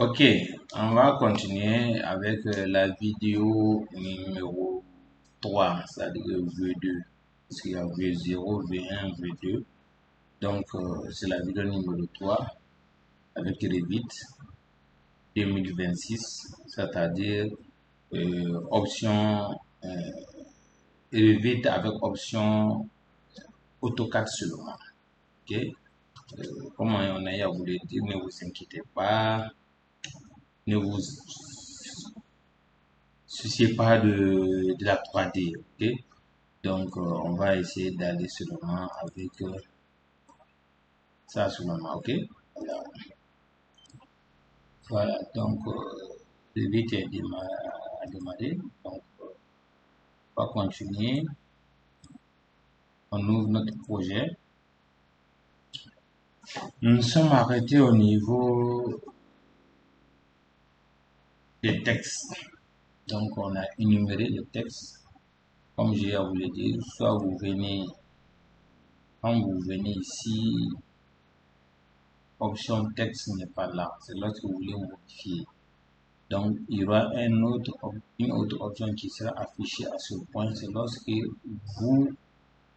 Ok, on va continuer avec la vidéo numéro 3, c'est-à-dire V2. Parce qu'il y a V0, V1, V2. Donc, c'est la vidéo numéro 3 avec Revit 2026, c'est-à-dire option Revit avec option AutoCAD seulement. Ok, comme on a à vous le dire, ne vous inquiétez pas, ne vous souciez pas de la 3D. Ok, donc on va essayer d'aller seulement avec ça seulement. Ok, voilà, voilà. Donc le vite est à démarrer. Donc on va continuer. On ouvre notre projet. Nous sommes arrêtés au niveau des textes. Donc on a énuméré les textes. Comme j'ai à vous le dire, soit vous venez, quand vous venez ici, option texte n'est pas là. C'est lorsque vous voulez modifier. Donc, il y aura une autre option qui sera affichée à ce point. C'est lorsque vous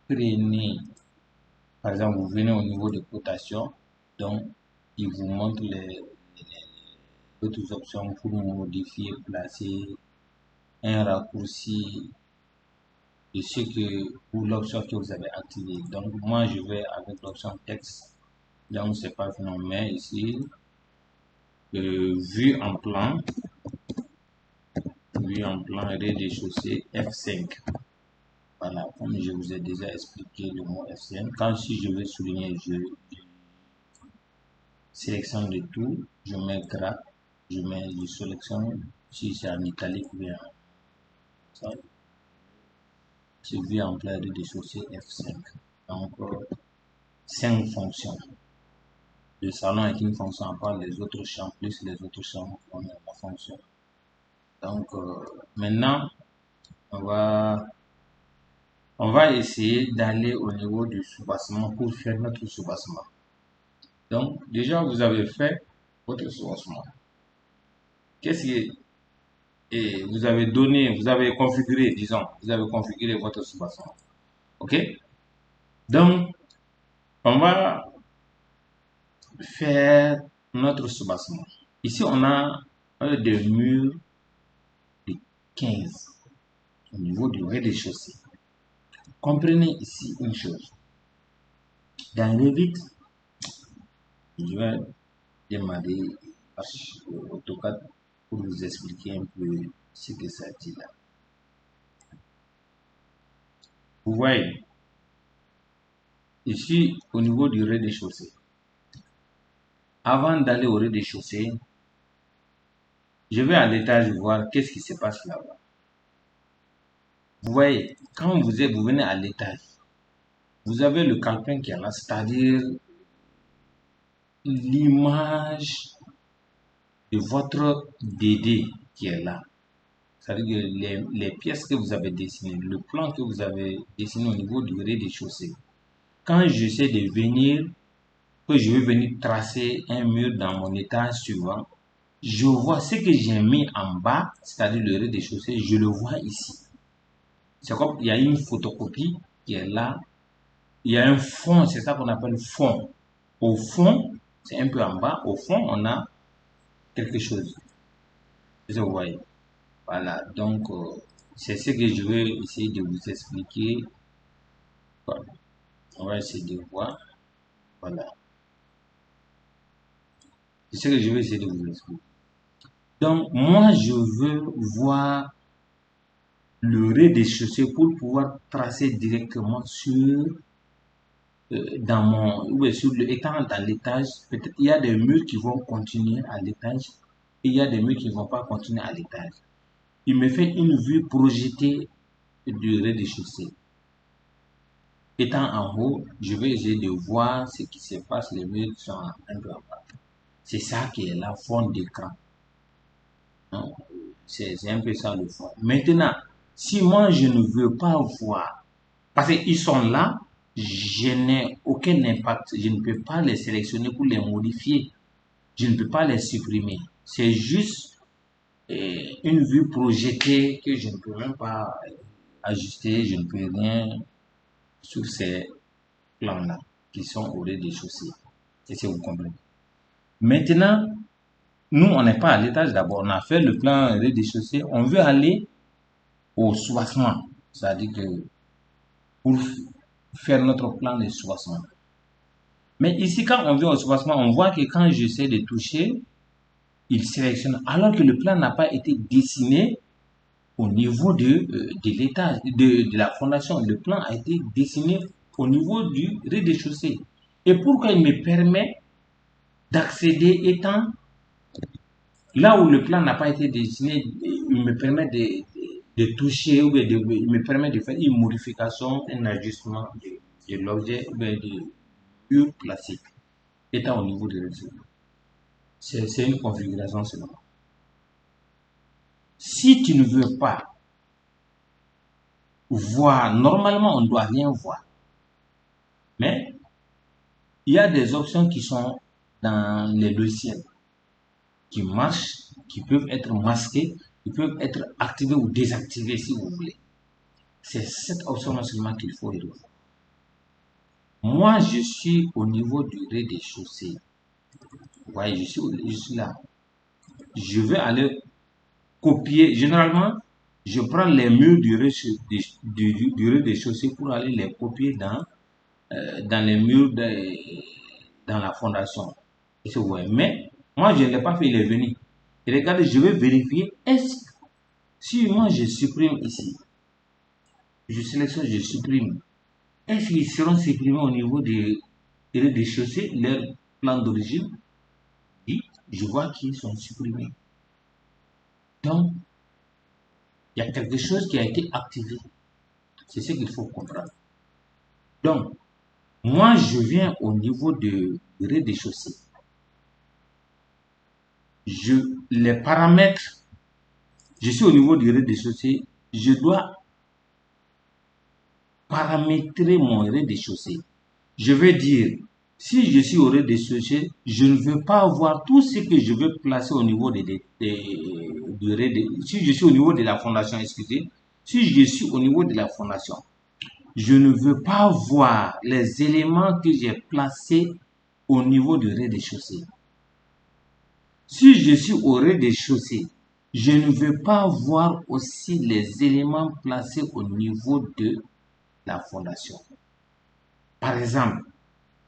prenez, par exemple, vous venez au niveau de cotation. Donc, il vous montre les autres options pour modifier, placer un raccourci de ce que, ou l'option que vous avez activée. Donc, moi, je vais avec l'option texte. Donc, c'est pas finalement, mais ici, vue en plan rez-de-chaussée F5. Voilà, comme je vous ai déjà expliqué le mot F5. Quand si je veux souligner, je sélectionne le tout, je mets gras, je sélectionne si c'est en italique ou bien ça. C'est vu en plein rez-de-chaussée F5. Donc, 5 fonctions. Le salon est une fonction à part, les autres champs plus les autres champs on a la fonction. Donc, maintenant, on va essayer d'aller au niveau du soubassement pour faire notre soubassement. Donc, déjà, vous avez fait votre soubassement. Qu'est-ce qui et vous avez donné, vous avez configuré, disons, vous avez configuré votre soubassement. OK? Donc, on va faire notre soubassement. Ici, on a des murs de 15 au niveau du rez-de-chaussée. Comprenez ici une chose. Dans Revit, je vais démarrer AutoCAD pour vous expliquer un peu ce que ça dit là. Vous voyez, ici, au niveau du rez-de-chaussée, avant d'aller au rez-de-chaussée, je vais à l'étage voir qu'est-ce qui se passe là-bas. Vous voyez, quand vous venez à l'étage, vous avez le calepin qui est là, c'est-à-dire l'image de votre DD qui est là. C'est-à-dire que les pièces que vous avez dessinées, le plan que vous avez dessiné au niveau du rez-de-chaussée. Quand j'essaie de venir, que je vais venir tracer un mur dans mon étage suivant, je vois ce que j'ai mis en bas, c'est-à-dire le rez-de-chaussée, je le vois ici. C'est comme il y a une photocopie qui est là. Il y a un fond, c'est ça qu'on appelle fond. Au fond, c'est un peu en bas. Au fond, on a quelque chose. Vous voyez. Voilà. Donc, c'est ce que je vais essayer de vous expliquer. Voilà. On va essayer de voir. Voilà. C'est ce que je vais essayer de vous expliquer. Donc, moi, je veux voir le rez-de-chaussée pour pouvoir tracer directement sur dans mon sur le étant dans l'étage. Peut-être il y a des murs qui vont continuer à l'étage et il y a des murs qui ne vont pas continuer à l'étage. Il me fait une vue projetée du rez-de-chaussée. Étant en haut, je vais essayer de voir ce qui se passe, les murs sont un peu en bas. C'est ça qui est la fond d'écran. C'est un peu ça le fond. Maintenant, si moi je ne veux pas voir, parce qu'ils sont là, je n'ai aucun impact. Je ne peux pas les sélectionner pour les modifier. Je ne peux pas les supprimer. C'est juste une vue projetée que je ne peux même pas ajuster, je ne peux rien sur ces plans-là qui sont au rez-de-chaussée. Est-ce que vous comprenez? Maintenant, nous, on n'est pas à l'étage d'abord. On a fait le plan rez-de-chaussée. On veut aller au soubassement. C'est-à-dire que pour faire notre plan de soubassement. Mais ici, quand on vient au soubassement, on voit que quand j'essaie de toucher, il sélectionne. Alors que le plan n'a pas été dessiné au niveau de l'étage, de la fondation. Le plan a été dessiné au niveau du rez-de-chaussée. Et pourquoi il me permet d'accéder étant là où le plan n'a pas été dessiné, il me permet de toucher ou bien il me permet de faire une modification, un ajustement de l'objet ou bien du mur classique étant au niveau de réseau. C'est une configuration seulement. Si tu ne veux pas voir, normalement on ne doit rien voir. Mais il y a des options qui sont dans les logiciels qui marchent, qui peuvent être masquées, qui peuvent être activées ou désactivées si vous voulez. C'est cette option seulement qu'il faut revoir. Moi, je suis au niveau du rez-de-chaussée. Vous voyez, je suis là. Je vais aller copier. Généralement, je prends les murs du rez-de-chaussée pour aller les copier dans les murs dans la fondation. Mais moi, je ne l'ai pas fait, il est venu. Et regardez, je vais vérifier. Si moi je supprime ici, je sélectionne, je supprime. Est-ce qu'ils seront supprimés au niveau des rez-de-chaussée, leur plan d'origine? Oui, je vois qu'ils sont supprimés. Donc, il y a quelque chose qui a été activé. C'est ce qu'il faut comprendre. Donc, moi, je viens au niveau du rez-de-chaussée. Les paramètres, je suis au niveau du rez-de-chaussée, je dois paramétrer mon rez-de-chaussée. Je vais dire, si je suis au rez-de-chaussée, je ne veux pas avoir tout ce que je veux placer au niveau du rez-de-chaussée. Si je suis au niveau de la fondation, excusez, si je suis au niveau de la fondation, je ne veux pas voir les éléments que j'ai placés au niveau du rez-de-chaussée. Si je suis au rez-de-chaussée, je ne veux pas voir aussi les éléments placés au niveau de la fondation. Par exemple,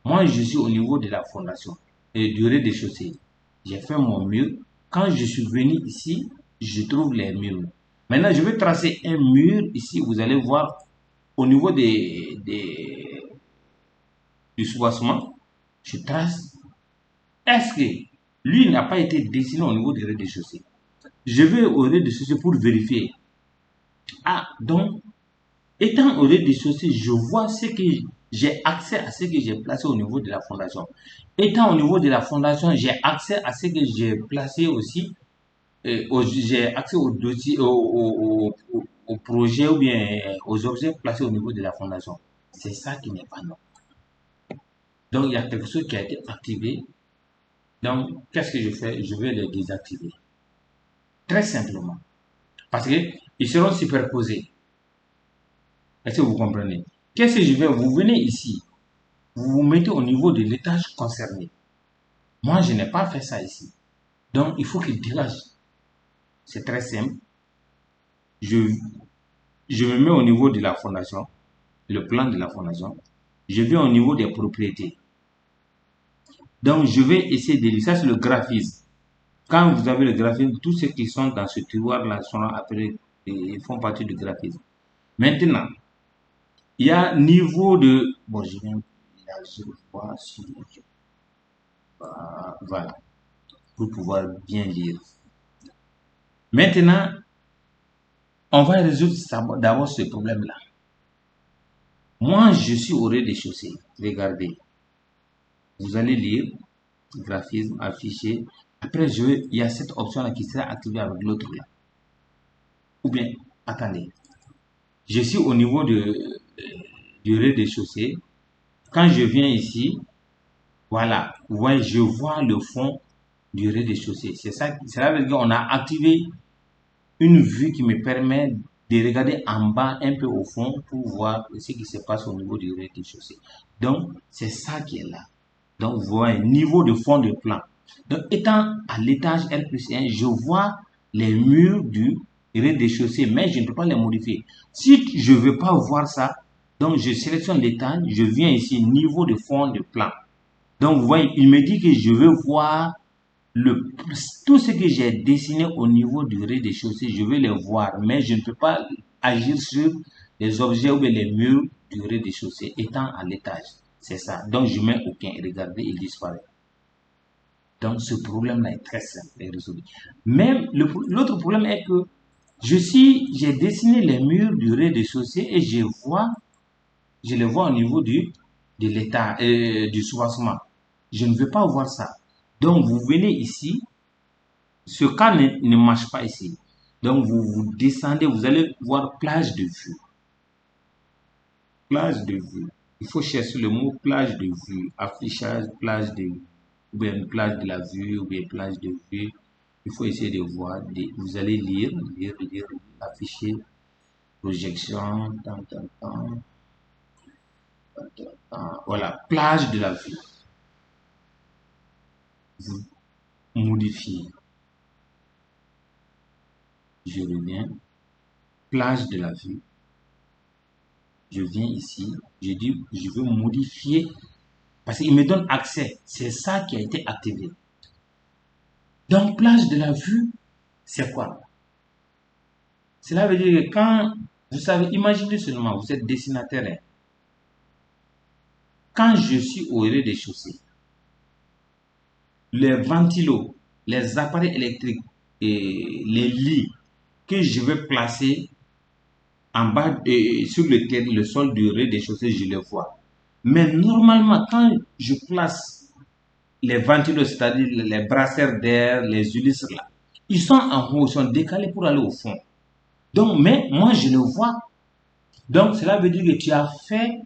moi je suis au niveau de la fondation et du rez-de-chaussée. J'ai fait mon mur. Quand je suis venu ici, je trouve les murs. Maintenant, je vais tracer un mur ici. Vous allez voir au niveau du soubassement. Je trace. Est-ce que lui n'a pas été dessiné au niveau du rez-de-chaussée? Je vais au rez-de-chaussée pour vérifier. Ah, donc, étant au rez-de-chaussée, je vois ce que j'ai accès à ce que j'ai placé au niveau de la fondation. Étant au niveau de la fondation, j'ai accès à ce que j'ai placé aussi. J'ai accès au dossier, au projet ou bien aux objets placés au niveau de la fondation. C'est ça qui n'est pas normal. Donc, il y a quelque chose qui a été activé. Donc, qu'est-ce que je fais? Je vais le désactiver. Très simplement. Parce qu'ils seront superposés. Est-ce que vous comprenez? Qu'est-ce que je vais? Vous venez ici. Vous vous mettez au niveau de l'étage concerné. Moi, je n'ai pas fait ça ici. Donc, il faut qu'il dégage. C'est très simple. Je me mets au niveau de la fondation, le plan de la fondation. Je vais au niveau des propriétés. Donc, je vais essayer de lire. Ça, c'est le graphisme. Quand vous avez le graphisme, tous ceux qui sont dans ce tiroir-là sont appelés, ils font partie du graphisme. Maintenant, il y a niveau de... Bon, je viens... Je vois si... Voilà. Pour pouvoir bien lire. Maintenant, on va résoudre d'abord ce problème-là. Moi, je suis au rez-de-chaussée. Regardez. Vous allez lire, graphisme, affiché. Après, il y a cette option-là qui sera activée avec l'autre là. Ou bien, attendez. Je suis au niveau du rez-de-chaussée. Quand je viens ici, voilà. Vous voyez, je vois le fond du rez-de-chaussée. C'est ça, cela veut dire qu'on a activé une vue qui me permet de regarder en bas, un peu au fond, pour voir ce qui se passe au niveau du rez-de-chaussée. Donc, c'est ça qui est là. Donc, vous voyez, niveau de fond de plan. Donc, étant à l'étage R+1, je vois les murs du rez-de-chaussée, mais je ne peux pas les modifier. Si je ne veux pas voir ça, donc je sélectionne l'étage, je viens ici, niveau de fond de plan. Donc, vous voyez, il me dit que je veux voir tout ce que j'ai dessiné au niveau du rez-de-chaussée, je veux les voir, mais je ne peux pas agir sur les objets ou les murs du rez-de-chaussée, étant à l'étage. C'est ça. Donc, je mets aucun. Regardez, il disparaît. Donc, ce problème-là est très simple et résolu. Même l'autre problème est que j'ai dessiné les murs du rez-de-chaussée et je les vois au niveau de l'état, du soubassement. Je ne veux pas voir ça. Donc, vous venez ici. Ce cas ne marche pas ici. Donc, vous descendez, vous allez voir plage de vue. Plage de vue. Il faut chercher le mot plage de vue. Affichage, plage de vue. Ou bien plage de la vue, ou bien plage de vue. Il faut essayer de voir. Vous allez lire, afficher, projection, voilà, plage de la vue. Vous modifiez. Je reviens. Plage de la vue. Je viens ici. Je dis, je veux modifier parce qu'il me donne accès. C'est ça qui a été activé. Donc, plage de la vue, c'est quoi? Cela veut dire que quand, vous savez, imaginez seulement, vous êtes dessinateur. Hein. Quand je suis au rez-de-chaussée, les ventilos, les appareils électriques et les lits que je vais placer en bas, sur le sol du rez-de-chaussée, je les vois. Mais normalement, quand je place les ventilos, c'est-à-dire les brasseurs d'air, les hélices là, ils sont en haut, ils sont décalés pour aller au fond. Donc, mais moi, je le vois. Donc, cela veut dire que tu as fait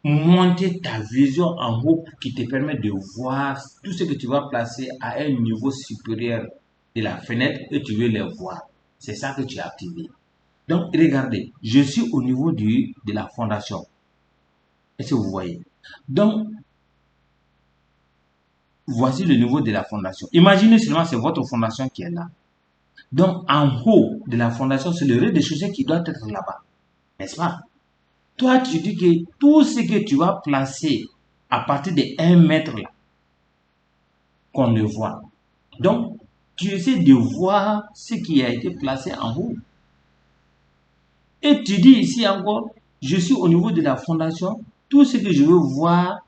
monter ta vision en haut qui te permet de voir tout ce que tu vas placer à un niveau supérieur de la fenêtre et tu veux les voir. C'est ça que tu as activé. Donc, regardez, je suis au niveau de la fondation. Est-ce que vous voyez? Donc, voici le niveau de la fondation. Imaginez seulement, c'est votre fondation qui est là. Donc, en haut de la fondation, c'est le rez-de-chaussée qui doit être là-bas. N'est-ce pas? Toi, tu dis que tout ce que tu vas placer à partir de 1 mètre là, qu'on le voit. Donc, tu essaies de voir ce qui a été placé en haut. Et tu dis ici encore, je suis au niveau de la fondation, tout ce que je veux voir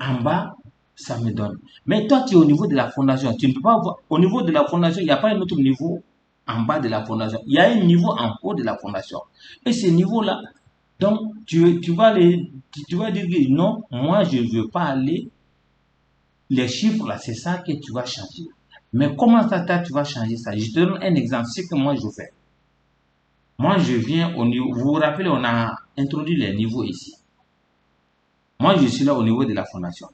en bas, ça me donne. Mais toi, tu es au niveau de la fondation. Tu ne peux pas voir. Au niveau de la fondation, il n'y a pas un autre niveau en bas de la fondation. Il y a un niveau en haut de la fondation. Et ce niveau-là, donc, tu vas dire que non, moi, je ne veux pas aller. Les chiffres, là, c'est ça que tu vas changer. Mais comment ça, tu vas changer ça? Je te donne un exemple. Ce que moi, je fais. Moi, je viens au niveau. Vous vous rappelez, on a introduit les niveaux ici. Moi, je suis là au niveau de la fondation.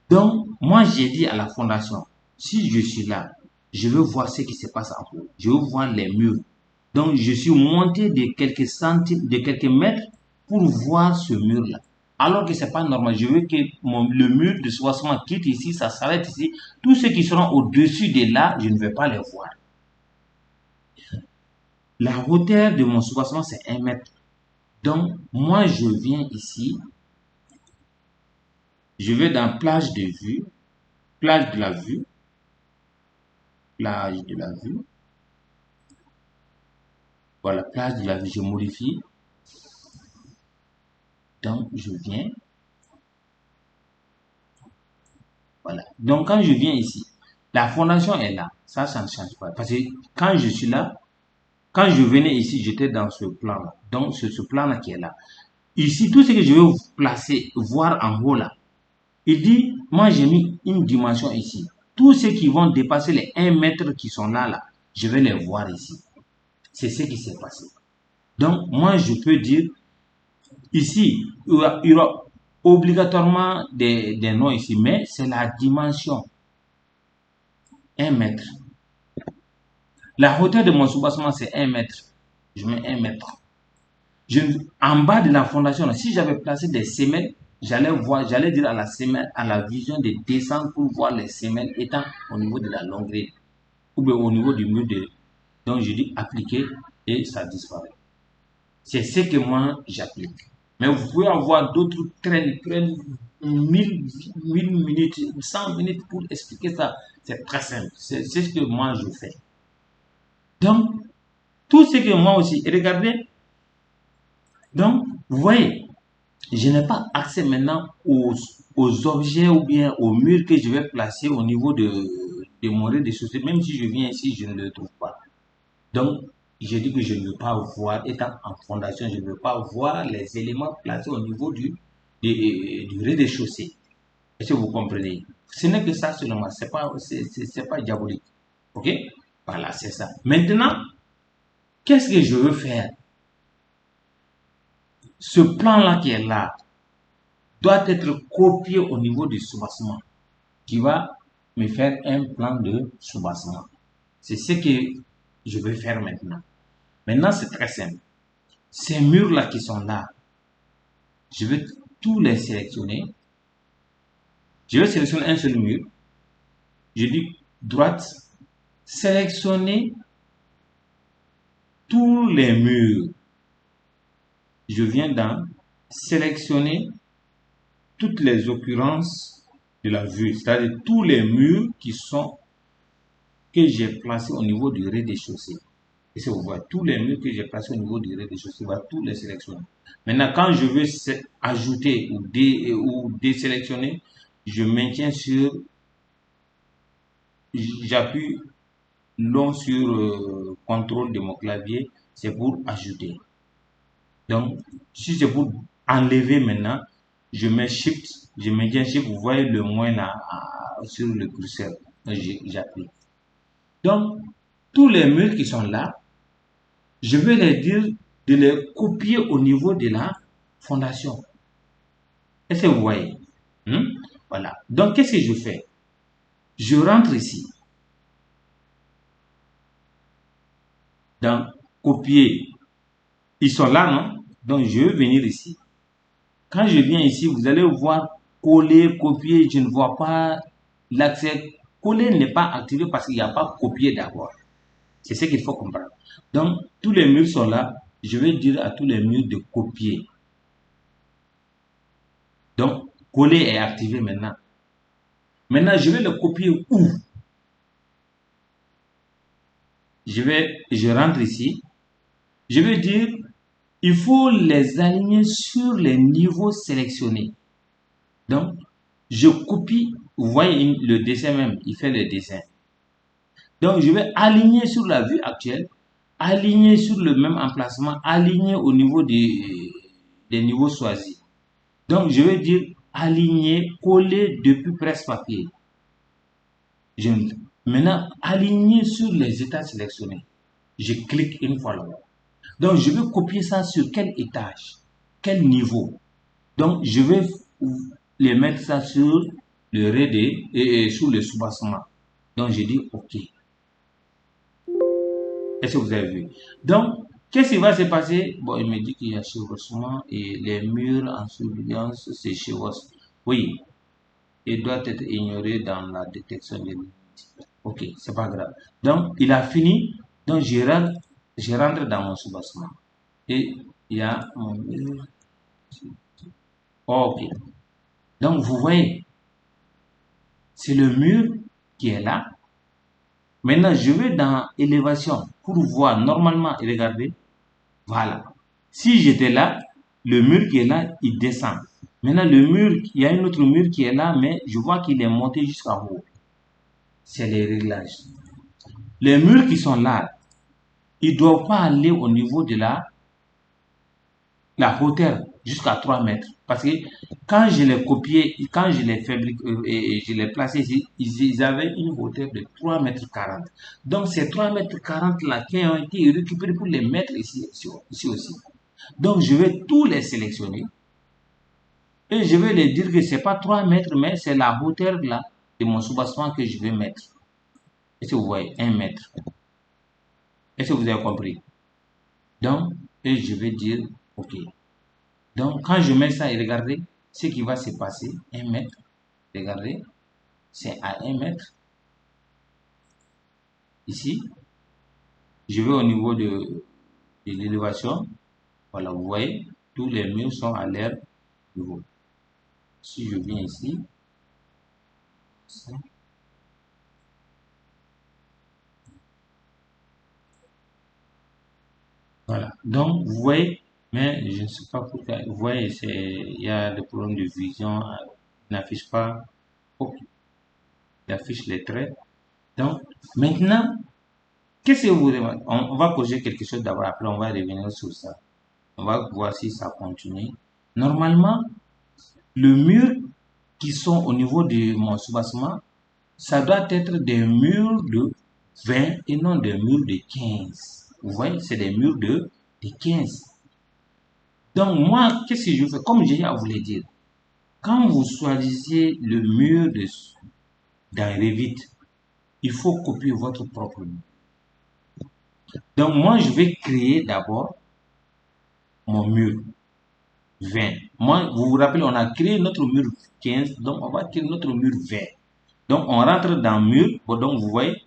Donc, moi, j'ai dit à la fondation, si je suis là, je veux voir ce qui se passe en haut. Je veux voir les murs. Donc, je suis monté de quelques centimes, de quelques mètres pour voir ce mur-là. Alors que c'est pas normal. Je veux que le mur de soubassement quitte ici, ça s'arrête ici. Tous ceux qui seront au-dessus de là, je ne vais pas les voir. La hauteur de mon soubassement, c'est 1 mètre. Donc, moi, je viens ici. Je vais dans plage de vue, plage de la vue, plage de la vue. Voilà, plage de la vue, je modifie. Donc, je viens. Voilà. Donc, quand je viens ici, la fondation est là. Ça ne change pas. Parce que quand je suis là, quand je venais ici, j'étais dans ce plan-là. Donc, ce plan-là qui est là. Ici, tout ce que je veux placer, voir en haut là, il dit, moi j'ai mis une dimension ici. Tous ceux qui vont dépasser les 1 mètre qui sont là, je vais les voir ici. C'est ce qui s'est passé. Donc, moi je peux dire, ici, il y aura obligatoirement des noms ici, mais c'est la dimension. 1 mètre. La hauteur de mon soubassement, c'est 1 mètre. Je mets 1 mètre. En bas de la fondation, là, si j'avais placé des semelles, j'allais dire à la semelle, à la vision de descendre pour voir les semelles étant au niveau de la longueur ou bien au niveau du mur de. Donc je dis appliquer et ça disparaît. C'est ce que moi j'applique. Mais vous pouvez avoir d'autres trains qui prennent 1000 minutes, 100 minutes pour expliquer ça. C'est très simple. C'est ce que moi je fais. Donc, tout ce que moi aussi, regardez. Donc, vous voyez, je n'ai pas accès maintenant aux objets ou bien aux murs que je vais placer au niveau de mon rez-de-chaussée. Même si je viens ici, je ne le trouve pas. Donc, je dis que je ne veux pas voir, étant en fondation, je ne veux pas voir les éléments placés au niveau du rez-de-chaussée. Est-ce que vous comprenez? Ce n'est que ça seulement, c'est pas diabolique. Ok? Voilà, c'est ça. Maintenant, qu'est-ce que je veux faire? Ce plan-là qui est là doit être copié au niveau du soubassement, qui va me faire un plan de soubassement. C'est ce que je vais faire maintenant. Maintenant, c'est très simple. Ces murs-là qui sont là, je vais tous les sélectionner. Je vais sélectionner un seul mur. Je dis droite, sélectionner tous les murs. Je viens dans sélectionner toutes les occurrences de la vue, c'est-à-dire tous les murs que j'ai placés au niveau du rez-de-chaussée. Et si vous voyez, tous les murs que j'ai placés au niveau du rez-de-chaussée, va tous les sélectionner. Maintenant, quand je veux ajouter ou désélectionner, je maintiens j'appuie long sur contrôle de mon clavier, c'est pour ajouter. Donc, si c'est pour enlever maintenant, je mets Shift, je maintiens Shift, vous voyez le moins là sur le curseur, j'applique. Donc, tous les murs qui sont là, je vais les dire de les copier au niveau de la fondation. Est-ce que vous voyez? Voilà. Donc, qu'est-ce que je fais? Je rentre ici. Dans copier. Ils sont là, non? Donc, je vais venir ici. Quand je viens ici, vous allez voir coller, copier. Je ne vois pas l'accès. Coller n'est pas activé parce qu'il n'y a pas copier d'abord. C'est ce qu'il faut comprendre. Donc, tous les murs sont là. Je vais dire à tous les murs de copier. Donc, coller est activé maintenant. Maintenant, je vais le copier où? Je rentre ici. Je vais dire, il faut les aligner sur les niveaux sélectionnés. Donc, je copie. Vous voyez le dessin même, il fait le dessin. Donc, je vais aligner sur la vue actuelle, aligner sur le même emplacement, aligner au niveau des niveaux choisis. Donc, je vais dire aligner, coller depuis presse-papier. Maintenant, aligner sur les états sélectionnés. Je clique une fois là-bas. Donc, je vais copier ça sur quel étage, quel niveau. Donc, je vais les mettre ça sur le RD et sur le soubassement. Donc, je dis OK. Est-ce que vous avez vu? Donc, qu'est-ce qui va se passer? Bon, il me dit qu'il y a chevauchement et les murs en surveillance se chevauchent. Oui, il doit être ignoré dans la détection des limites. Ok, c'est pas grave. Donc, il a fini. Donc, je rentre dans mon soubassement. Et il y a mon mur. Ok. Donc, vous voyez, c'est le mur qui est là. Maintenant, je vais dans élévation pour voir normalement et regarder. Voilà. Si j'étais là, le mur qui est là, il descend. Maintenant, le mur, il y a un autre mur qui est là, mais je vois qu'il est monté jusqu'en haut. C'est les réglages. Les murs qui sont là, ils ne doivent pas aller au niveau de la hauteur jusqu'à 3 mètres. Parce que quand je les copiais, quand je les fabriquais et je les plaçais ici, ils avaient une hauteur de 3 mètres 40. Donc ces 3 mètres 40 là qui ont été récupérés pour les mettre ici aussi. Donc je vais tous les sélectionner et je vais les dire que c'est pas 3 mètres, mais c'est la hauteur là de mon soubassement que je vais mettre. Est-ce que vous voyez? 1 mètre. Est-ce que vous avez compris? Donc, et je vais dire OK. Donc, quand je mets ça et regardez ce qui va se passer. 1 mètre. Regardez. C'est à 1 mètre. Ici. Je vais au niveau de l'élévation. Voilà, vous voyez, tous les murs sont à leur niveau. Si je viens ici, voilà. Donc, vous voyez, mais je ne sais pas pourquoi. Vous voyez, il y a des problèmes de vision. Il n'affiche pas. Oh, il affiche les traits. Donc, maintenant, qu'est-ce que vous demandez? On va poser quelque chose d'abord, après on va revenir sur ça. On va voir si ça continue. Normalement, le mur qui sont au niveau de mon soubassement, ça doit être des murs de 20 et non des murs de 15. Vous voyez, c'est des murs de 15. Donc moi, qu'est-ce que je fais? Comme j'ai à vous le dire, quand vous choisissez le mur dans Revit, il faut copier votre propre mur. Donc moi, je vais créer d'abord mon mur 20. Moi, vous vous rappelez, on a créé notre mur 15, donc on va créer notre mur 20. Donc on rentre dans le mur, bon, donc vous voyez,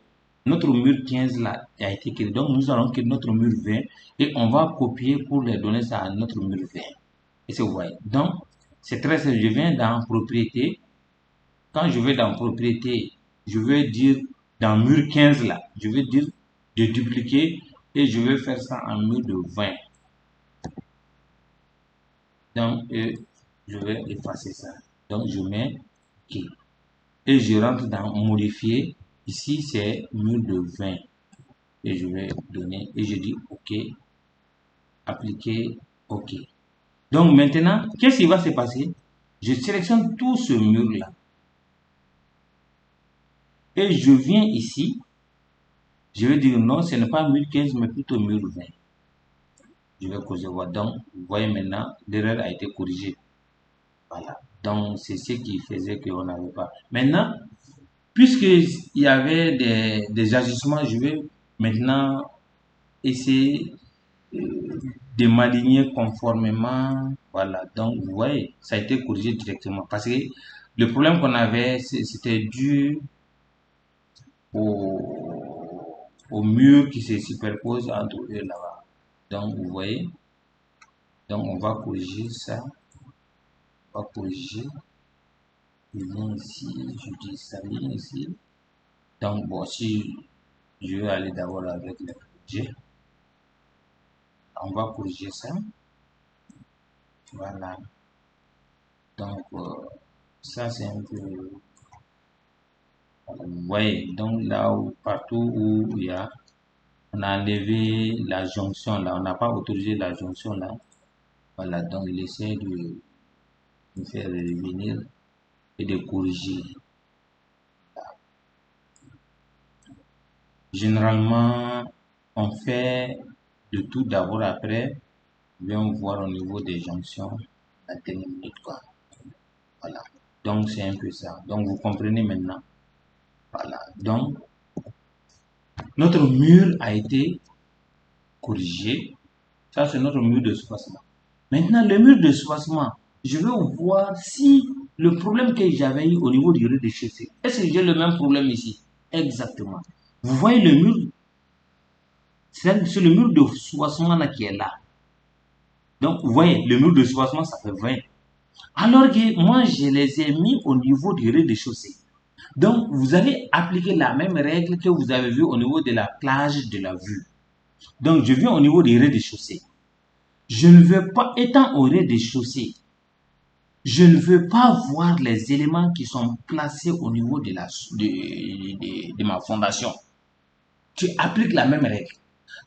notre mur 15 là a été créé. Donc nous allons créer notre mur 20 et on va copier pour les donner ça à notre mur 20. Et c'est vous voyez. Donc c'est très simple. Je viens dans propriété. Quand je vais dans propriété, je vais dire dans mur 15 là, je vais dire de dupliquer et je vais faire ça en mur de 20. Donc je vais effacer ça. Donc je mets OK. Et je rentre dans modifier. Ici c'est mur de 20. Et je vais donner et je dis OK, appliquer OK. Donc maintenant, qu'est-ce qui va se passer? Je sélectionne tout ce mur là et je viens ici. Je vais dire non, ce n'est pas mur 15 mais plutôt mur 20. Je vais corriger. Donc vous voyez maintenant, l'erreur a été corrigée. Voilà. Donc c'est ce qui faisait qu'on n'avait pas. Maintenant, puisqu'il y avait des ajustements, je vais maintenant essayer de m'aligner conformément. Voilà, donc vous voyez, ça a été corrigé directement. Parce que le problème qu'on avait, c'était dû au mur qui se superpose entre eux là-bas. Donc vous voyez, donc on va corriger ça. On va corriger. Je viens ici, je dis ça vient ici. Donc bon, si je vais aller d'abord avec le projet, on va corriger ça. Voilà. Donc ça c'est un peu, vous voyez, donc là où partout où il y a, on a enlevé la jonction là, on n'a pas autorisé la jonction là. Voilà, donc il essaie de faire revenir et de corriger. Généralement, on fait de tout d'abord, après, on va voir au niveau des jonctions la dernière minute quoi. Voilà, donc c'est un peu ça. Donc vous comprenez maintenant. Voilà, donc notre mur a été corrigé. Ça, c'est notre mur de soubassement. Maintenant, le mur de soubassement, je vais voir si le problème que j'avais eu au niveau du rez-de-chaussée, est-ce que j'ai le même problème ici? Exactement. Vous voyez le mur, c'est le mur de soubassement là qui est là. Donc, vous voyez, le mur de soubassement, ça fait 20. Alors que moi, je les ai mis au niveau du rez-de-chaussée. Donc, vous allez appliquer la même règle que vous avez vue au niveau de la plage de la vue. Donc, je viens au niveau du rez-de-chaussée. Je ne veux pas, étant au rez-de-chaussée, je ne veux pas voir les éléments qui sont placés au niveau de ma fondation. Tu appliques la même règle.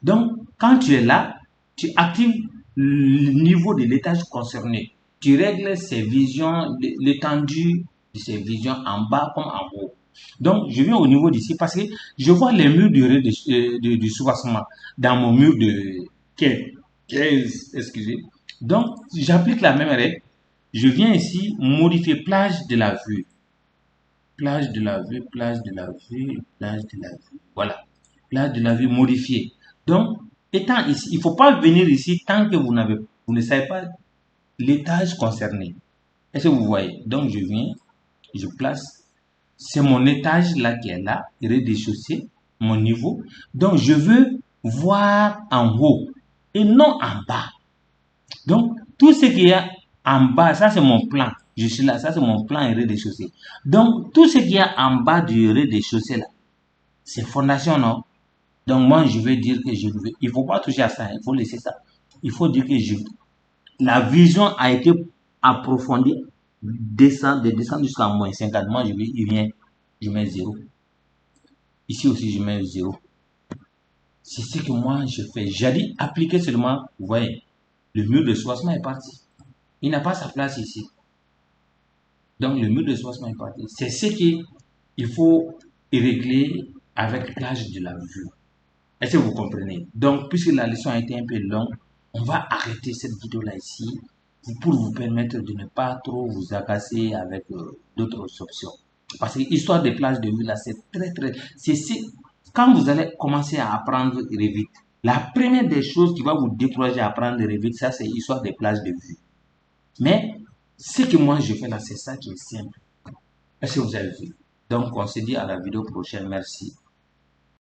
Donc, quand tu es là, tu actives le niveau de l'étage concerné. Tu règles ses visions, l'étendue de ses visions en bas comme en haut. Donc, je viens au niveau d'ici parce que je vois les murs du soubassement dans mon mur de 15, excusez. Donc, j'applique la même règle. Je viens ici modifier plage de la vue. plage de la vue, plage de la vue, plage de la vue. Voilà. Plage de la vue modifiée. Donc, étant ici, il ne faut pas venir ici tant que vous ne savez pas l'étage concerné. Est-ce que vous voyez? Donc, je viens, je place. C'est mon étage là qui est là, rez-de-chaussée, mon niveau. Donc, je veux voir en haut et non en bas. Donc, tout ce qui est en bas, ça c'est mon plan. Je suis là, ça c'est mon plan et rez-de-chaussée. Donc, tout ce qui est en bas du rez-de-chaussée là, c'est fondation, non? Donc, moi, je vais dire que je veux. Il ne faut pas toucher à ça, il faut laisser ça. Il faut dire que la vision a été approfondie, de descendre jusqu'à moins 50. Moi, je mets 0. Ici aussi, je mets 0. C'est ce que moi, je fais. J'ai dit appliquer seulement, vous voyez, le mur de soubassement est parti. Il n'a pas sa place ici. Donc, le mur de soubassement est parti. C'est ce qu'il faut régler avec plage de la vue. Est-ce que vous comprenez? Donc, puisque la leçon a été un peu longue, on va arrêter cette vidéo-là ici pour vous permettre de ne pas trop vous agacer avec d'autres options. Parce que l'histoire des plages de vue, là, c'est quand vous allez commencer à apprendre Revit, la première des choses qui va vous décourager à apprendre Revit, ça, c'est l'histoire des plages de vue. Mais, ce que moi, je fais là, c'est ça qui est simple. Est-ce que vous avez vu? Donc, on se dit à la vidéo prochaine. Merci.